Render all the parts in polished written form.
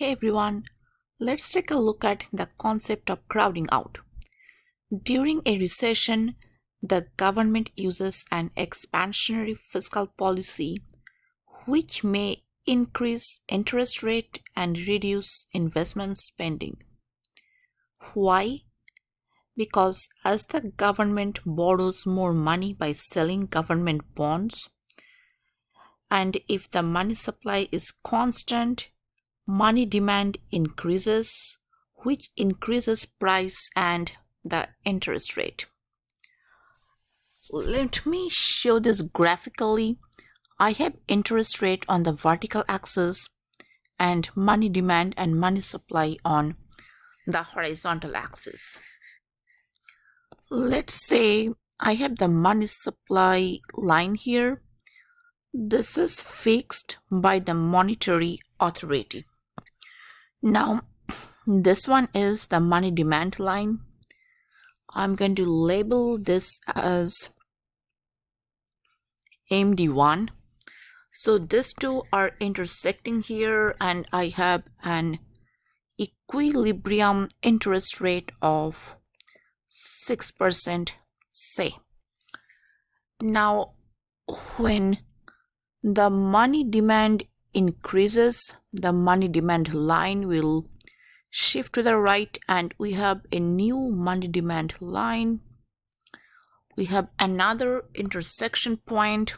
Hey everyone, let's take a look at the concept of crowding out. During a recession, the government uses an expansionary fiscal policy which may increase interest rate and reduce investment spending. Why? Because as the government borrows more money by selling government bonds, and if the money supply is constant, money demand increases, which increases price and the interest rate. Let me show this graphically. I have interest rate on the vertical axis and money demand and money supply on the horizontal axis. Let's say I have the money supply line here. This is fixed by the monetary authority. Now, this one is the money demand line. I'm going to label this as MD1. So these two are intersecting here and I have an equilibrium interest rate of 6%, say. Now, when the money demand increases, the money demand line will shift to the right and we have a new money demand line. We have another intersection point.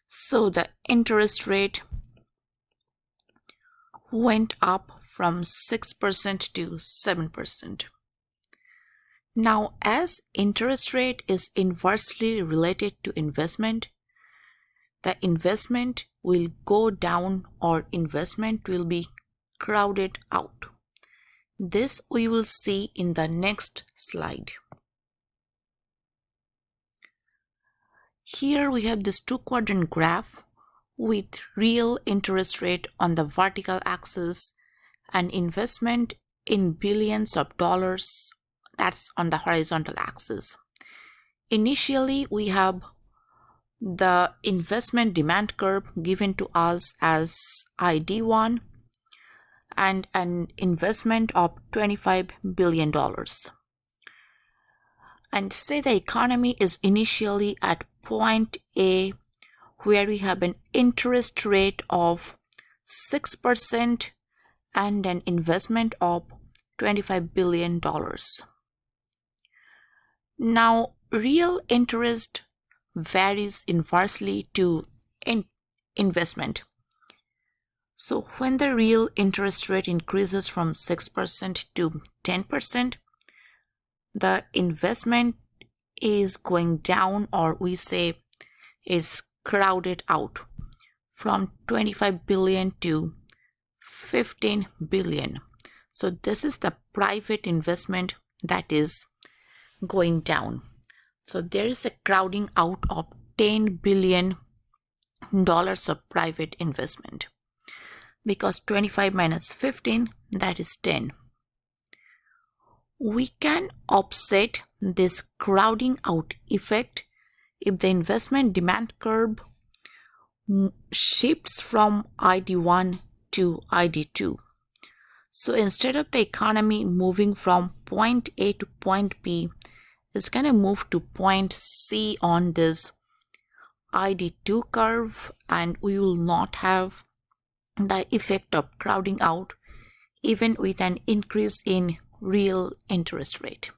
So the interest rate went up from 6% to 7%. Now, as interest rate is inversely related to investment, the investment will go down or investment will be crowded out. This we will see in the next slide. Here we have this two-quadrant graph with real interest rate on the vertical axis and investment in billions of dollars, that's on the horizontal axis. Initially, we have the investment demand curve given to us as ID1 and an investment of $25 billion. And say the economy is initially at point A, where we have an interest rate of 6% and an investment of $25 billion. Now, real interest varies inversely to investment. So when the real interest rate increases from 6% to 10%, the investment is going down, or we say is crowded out from 25 billion to 15 billion. So this is the private investment that is going down. So there is a crowding out of $10 billion of private investment, because 25 minus 15, that is 10. We can offset this crowding out effect if the investment demand curve shifts from ID1 to ID2. So instead of the economy moving from point A to point B, it's going to move to point C on this ID2 curve, and we will not have the effect of crowding out even with an increase in real interest rate.